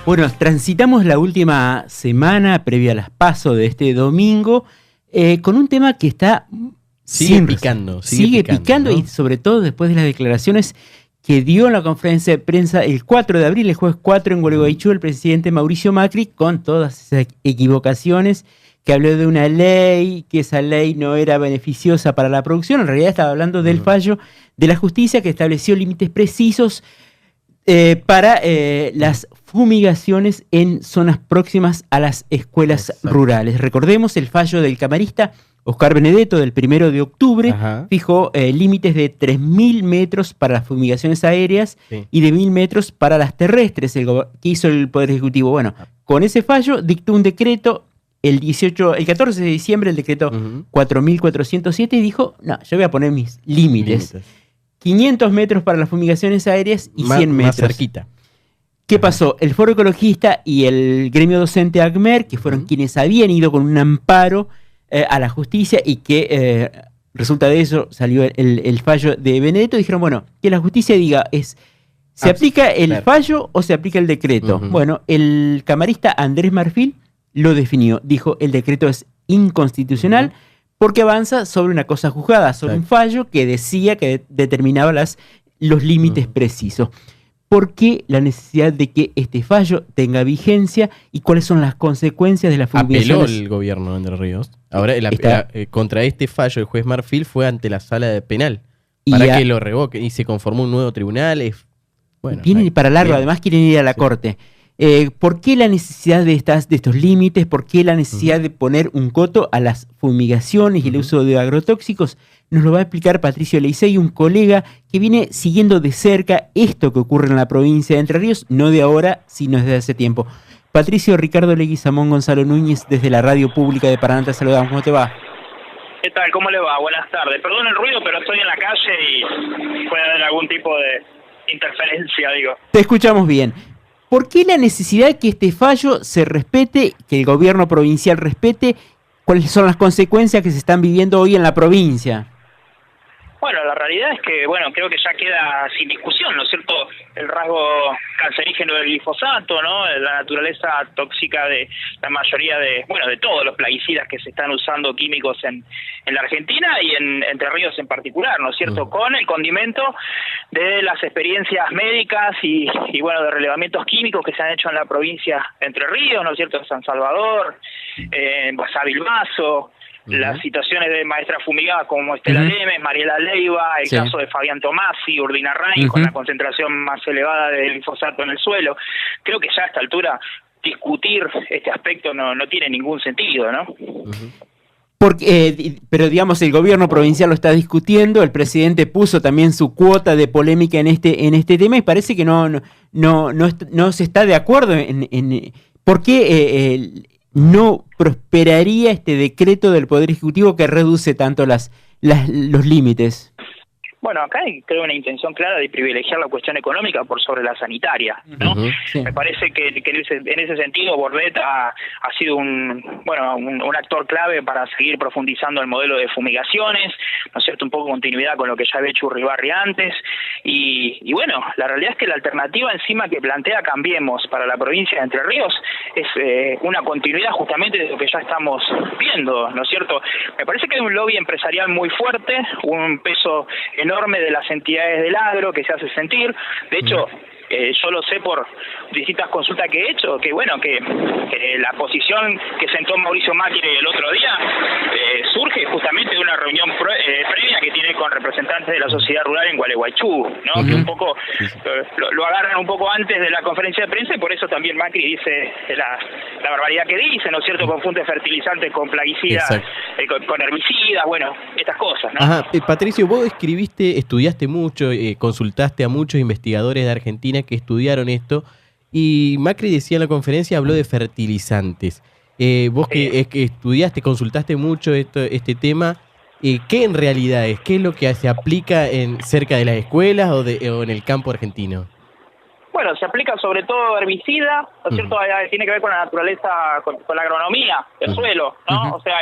Bueno, transitamos la última semana previa a las PASO de este domingo con un tema que está sigue picando, ¿no? Y sobre todo después de las declaraciones que dio en la conferencia de prensa el 4 de abril, el jueves 4 en Gualeguaychú, el presidente Mauricio Macri, con todas esas equivocaciones, que habló de una ley, que esa ley no era beneficiosa para la producción. En realidad estaba hablando del fallo de la justicia que estableció límites precisos para las fumigaciones en zonas próximas a las escuelas rurales. Recordemos el fallo del camarista Oscar Benedetto del 1 de octubre, fijó límites de 3.000 metros para las fumigaciones aéreas y de 1.000 metros para las terrestres. ¿Qué hizo el Poder Ejecutivo? Bueno, con ese fallo dictó un decreto el 14 de diciembre, el decreto 4.407, y dijo, no, yo voy a poner mis límites. 500 metros para las fumigaciones aéreas y 100 metros. Más cerquita. ¿Qué pasó? El Foro Ecologista y el gremio docente ACMER, que fueron quienes habían ido con un amparo a la justicia y que resulta de eso salió el fallo de Benedetto, dijeron, bueno, que la justicia diga, ¿se aplica el fallo o se aplica el decreto? Bueno, el camarista Andrés Marfil lo definió, dijo, el decreto es inconstitucional porque avanza sobre una cosa juzgada, sobre un fallo que decía que determinaba los límites precisos. ¿Por qué la necesidad de que este fallo tenga vigencia y cuáles son las consecuencias de la fumigación? Apeló el gobierno de Entre Ríos. Ahora, contra este fallo, el juez Marfil fue ante la sala de penal para que lo revoque y se conformó un nuevo tribunal. Vienen para largo, además quieren ir a la corte. ¿Por qué la necesidad de estos límites? ¿Por qué la necesidad de poner un coto a las fumigaciones y el uso de agrotóxicos? Nos lo va a explicar Patricio Leisey, un colega que viene siguiendo de cerca esto que ocurre en la provincia de Entre Ríos, no de ahora, sino desde hace tiempo. Patricio, Ricardo Leguizamón, Gonzalo Núñez, desde la Radio Pública de Paraná, te saludamos. ¿Cómo te va? ¿Qué tal? ¿Cómo le va? Buenas tardes. Perdón el ruido, pero estoy en la calle y puede haber algún tipo de interferencia, digo. Te escuchamos bien. ¿Por qué la necesidad de que este fallo se respete, que el gobierno provincial respete? ¿Cuáles son las consecuencias que se están viviendo hoy en la provincia? Bueno, la realidad es que, creo que ya queda sin discusión, ¿no es cierto?, el rasgo cancerígeno del glifosato, ¿no?, la naturaleza tóxica de la mayoría de todos los plaguicidas que se están usando químicos en la Argentina y en Entre Ríos en particular, ¿no es cierto?, con el condimento de las experiencias médicas y de relevamientos químicos que se han hecho en la provincia de Entre Ríos, ¿no es cierto?, San Salvador, Basavilbaso, las situaciones de maestras fumigadas como Estela Lemes, Mariela Leiva, el caso de Fabián Tomasi, Urdina Rain, con la concentración más elevada de glifosato en el suelo. Creo que ya a esta altura discutir este aspecto no tiene ningún sentido, ¿no? Pero digamos, el gobierno provincial lo está discutiendo, el presidente puso también su cuota de polémica en este tema y parece que no se está de acuerdo en por qué no prosperaría este decreto del Poder Ejecutivo que reduce tanto los límites. Bueno, acá hay, creo, una intención clara de privilegiar la cuestión económica por sobre la sanitaria, ¿no? Me parece que en ese sentido Bordet ha sido un actor clave para seguir profundizando el modelo de fumigaciones, ¿no es cierto?, un poco continuidad con lo que ya había hecho Urribarri antes, y la realidad es que la alternativa encima que plantea Cambiemos para la provincia de Entre Ríos es una continuidad justamente de lo que ya estamos viendo, ¿no es cierto? Me parece que hay un lobby empresarial muy fuerte, un peso enorme de las entidades del agro que se hace sentir. De hecho, yo lo sé por distintas consultas que he hecho, que la posición que sentó Mauricio Macri el otro día surge justamente de una reunión previa que tiene con representantes de la sociedad rural en Gualeguaychú, ¿no? Que un poco lo agarran un poco antes de la conferencia de prensa y por eso también Macri dice la barbaridad que dice, ¿no es cierto?, confunde fertilizantes con plaguicidas, con herbicidas, estas cosas, ¿no? Patricio, vos estudiaste mucho, consultaste a muchos investigadores de Argentina que estudiaron esto, y Macri decía en la conferencia, habló de fertilizantes. Vos que estudiaste, consultaste mucho este tema, ¿qué en realidad es? ¿Qué es lo que se aplica cerca de las escuelas o en el campo argentino? Bueno, se aplica sobre todo herbicida, ¿no es cierto? Tiene que ver con la naturaleza, con la agronomía del suelo, ¿no? O sea,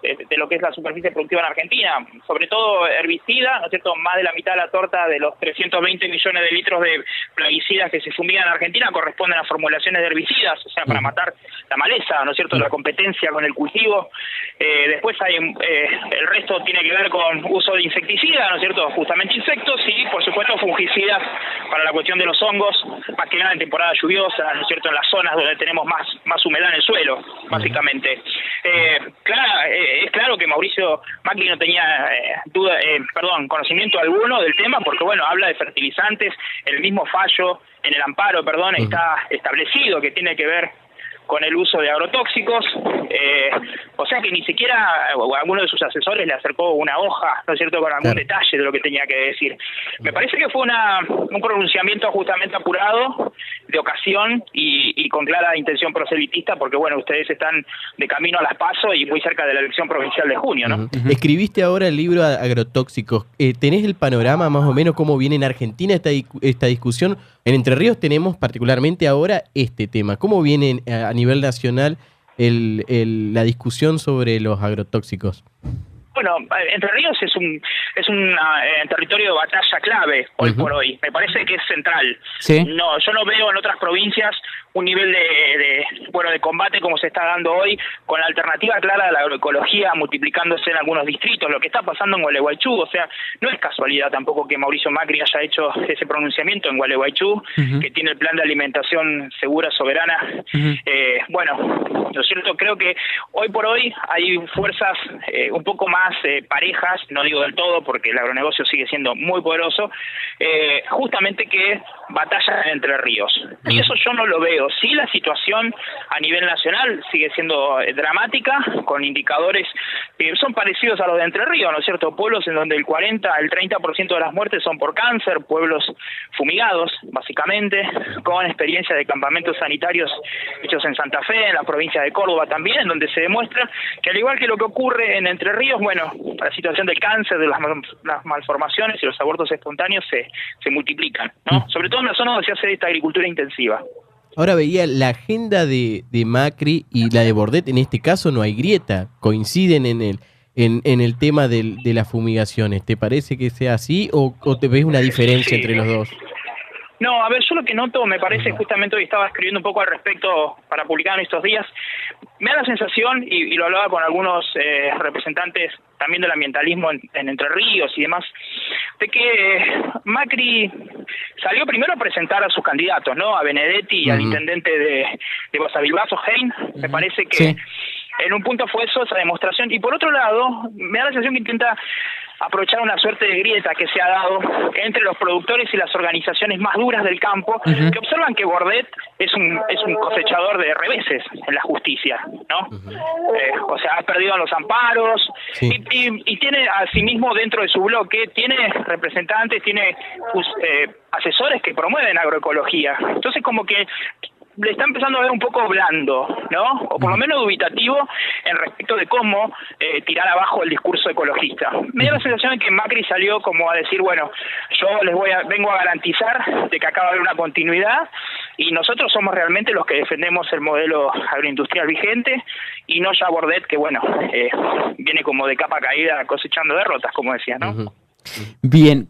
de lo que es la superficie productiva en Argentina, sobre todo herbicida, ¿no es cierto? Más de la mitad de la torta de los 320 millones de litros de plaguicidas que se fumigan en Argentina corresponden a formulaciones de herbicidas, o sea, para matar la maleza, ¿no es cierto? La competencia con el cultivo. Después hay el resto tiene que ver con uso de insecticidas, ¿no es cierto? Justamente insectos y, por supuesto, fungicidas para la cuestión de los hongos, más que nada en temporada lluviosa, ¿no es cierto? En las zonas donde tenemos más humedad en el suelo, básicamente. Es claro que Mauricio Macri no tenía conocimiento alguno del tema, porque bueno, habla de fertilizantes, el mismo fallo en el amparo, está establecido que tiene que ver con el uso de agrotóxicos, o sea que ni siquiera alguno de sus asesores le acercó una hoja, ¿no es cierto?, con algún detalle de lo que tenía que decir. Me parece que fue un pronunciamiento justamente apurado, de ocasión y con clara intención proselitista, porque bueno, ustedes están de camino a las PASO y muy cerca de la elección provincial de junio, ¿no? Escribiste ahora el libro Agrotóxicos. ¿Tenés el panorama más o menos cómo viene en Argentina esta discusión? En Entre Ríos tenemos particularmente ahora este tema. ¿Cómo viene a nivel nacional la discusión sobre los agrotóxicos? Bueno, Entre Ríos es un territorio de batalla clave hoy por hoy. Me parece que es central. ¿Sí? No, yo no veo en otras provincias un nivel de combate como se está dando hoy, con la alternativa clara de la agroecología multiplicándose en algunos distritos. Lo que está pasando en Gualeguaychú, o sea, no es casualidad tampoco que Mauricio Macri haya hecho ese pronunciamiento en Gualeguaychú, que tiene el plan de alimentación segura, soberana. Bueno, lo cierto, creo que hoy por hoy hay fuerzas un poco más parejas, no digo del todo porque el agronegocio sigue siendo muy poderoso, justamente que batallan Entre Ríos. Y eso yo no lo veo. Sí, la situación a nivel nacional sigue siendo dramática, con indicadores que son parecidos a los de Entre Ríos, ¿no es cierto? Pueblos en donde el 30% de las muertes son por cáncer, pueblos fumigados, básicamente, con experiencia de campamentos sanitarios hechos en Santa Fe, en la provincia de Córdoba también, en donde se demuestra que al igual que lo que ocurre en Entre Ríos, bueno, la situación del cáncer, de las malformaciones y los abortos espontáneos se multiplican, ¿no? Sobre todo en la zona donde se hace esta agricultura intensiva. Ahora veía la agenda de Macri y la de Bordet, en este caso no hay grieta, coinciden en el tema de las fumigaciones. ¿Te parece que sea así o te ves una diferencia entre los dos? No, a ver, yo lo que noto, me parece, justamente hoy estaba escribiendo un poco al respecto para publicar en estos días, me da la sensación, y lo hablaba con algunos representantes también del ambientalismo en Entre Ríos y demás, de que Macri salió primero a presentar a sus candidatos, ¿no? A Benedetti y al intendente de Basavilbaso, Hein. Me parece que en un punto fue eso, esa demostración, y por otro lado, me da la sensación que intenta aprovechar una suerte de grieta que se ha dado entre los productores y las organizaciones más duras del campo, que observan que Bordet es un cosechador de reveses en la justicia, ¿no? O sea, ha perdido los amparos y tiene asimismo dentro de su bloque, tiene representantes, tiene asesores que promueven agroecología. Entonces como que le está empezando a ver un poco blando, ¿no? O por lo menos dubitativo en respecto de cómo tirar abajo el discurso ecologista. Me da la sensación de que Macri salió como a decir, bueno, yo vengo a garantizar de que acá va a haber una continuidad y nosotros somos realmente los que defendemos el modelo agroindustrial vigente y no ya Bordet, que bueno, viene como de capa caída cosechando derrotas, como decía, ¿no? Bien,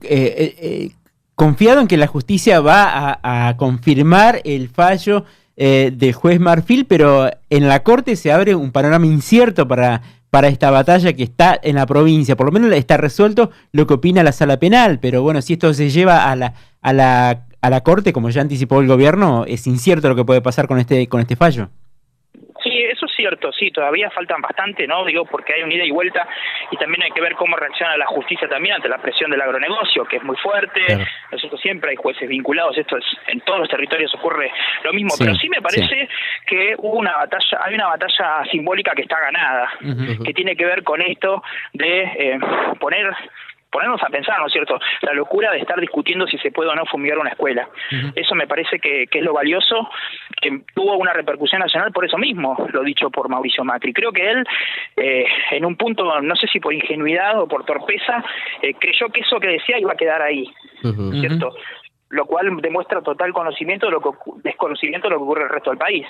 confiado en que la justicia va a confirmar el fallo del juez Marfil, pero en la Corte se abre un panorama incierto para esta batalla que está en la provincia. Por lo menos está resuelto lo que opina la Sala Penal, pero bueno, si esto se lleva a la Corte, como ya anticipó el gobierno, es incierto lo que puede pasar con este fallo. Sí, eso es cierto, sí, todavía faltan bastante, ¿no? Digo, porque hay un ida y vuelta y también hay que ver cómo reacciona la justicia también ante la presión del agronegocio, que es muy fuerte. Claro. Nosotros siempre hay jueces vinculados, esto es en todos los territorios ocurre lo mismo, pero sí me parece que hay una batalla simbólica que está ganada, que tiene que ver con esto de ponernos a pensar, ¿no es cierto?, la locura de estar discutiendo si se puede o no fumigar una escuela. Eso me parece que es lo valioso, que tuvo una repercusión nacional por eso mismo, lo dicho por Mauricio Macri. Creo que él, en un punto, no sé si por ingenuidad o por torpeza, creyó que eso que decía iba a quedar ahí, ¿cierto? lo cual demuestra total desconocimiento de lo que ocurre en el resto del país,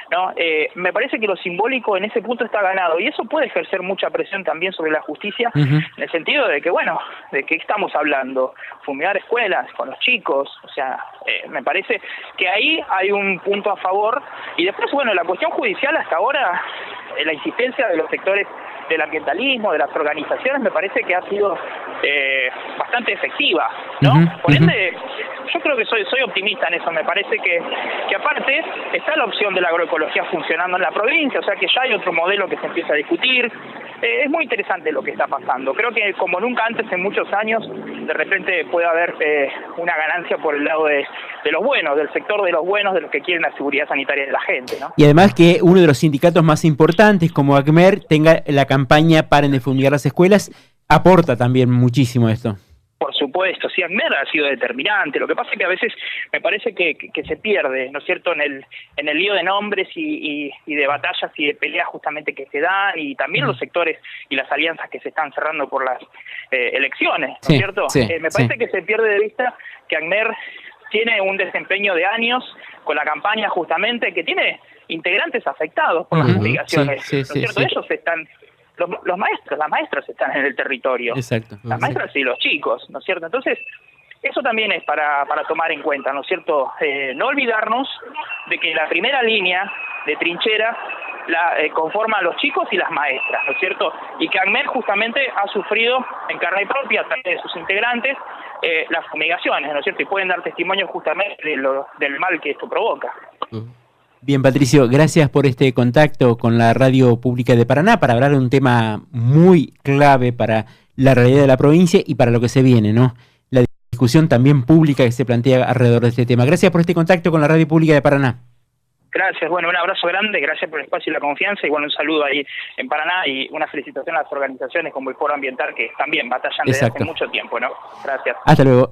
¿no? Me parece que lo simbólico en ese punto está ganado, y eso puede ejercer mucha presión también sobre la justicia, en el sentido de que, bueno, de que estamos hablando, fumigar escuelas con los chicos, o sea, me parece que ahí hay un punto a favor, y después, bueno, la cuestión judicial hasta ahora, la insistencia de los sectores del ambientalismo, de las organizaciones, me parece que ha sido bastante efectiva, ¿no? Por ende, yo creo que soy optimista en eso. Me parece que aparte está la opción de la agroecología funcionando en la provincia, o sea que ya hay otro modelo que se empieza a discutir. Es muy interesante lo que está pasando. Creo que como nunca antes en muchos años, de repente puede haber una ganancia por el lado de los buenos, del sector de los buenos, de los que quieren la seguridad sanitaria de la gente, ¿no? Y además que uno de los sindicatos más importantes, como ACMER, tenga la campaña Paren de fumigar las escuelas, aporta también muchísimo esto. Por supuesto, sí, ACMER ha sido determinante. Lo que pasa es que a veces me parece que se pierde, ¿no es cierto?, en el lío de nombres y de batallas y de peleas justamente que se dan, y también los sectores y las alianzas que se están cerrando por las elecciones, ¿no es cierto? Sí, me parece que se pierde de vista que ACMER tiene un desempeño de años con la campaña justamente, que tiene integrantes afectados por las fumigaciones, ¿no es cierto? Ellos están... Los maestros, las maestras están en el territorio. Exacto. Las maestras y los chicos, ¿no es cierto? Entonces, eso también es para tomar en cuenta, ¿no es cierto? No olvidarnos de que la primera línea de trinchera la conforman los chicos y las maestras, ¿no es cierto? Y que ACMER justamente ha sufrido en carne propia, a través de sus integrantes, las fumigaciones, ¿no es cierto? Y pueden dar testimonio justamente del mal que esto provoca. Bien, Patricio, gracias por este contacto con la Radio Pública de Paraná para hablar de un tema muy clave para la realidad de la provincia y para lo que se viene, ¿no? La discusión también pública que se plantea alrededor de este tema. Gracias por este contacto con la Radio Pública de Paraná. Gracias, bueno, un abrazo grande, gracias por el espacio y la confianza, y bueno, un saludo ahí en Paraná y una felicitación a las organizaciones como el Foro Ambiental que también batallan desde hace mucho tiempo, ¿no? Gracias. Hasta luego.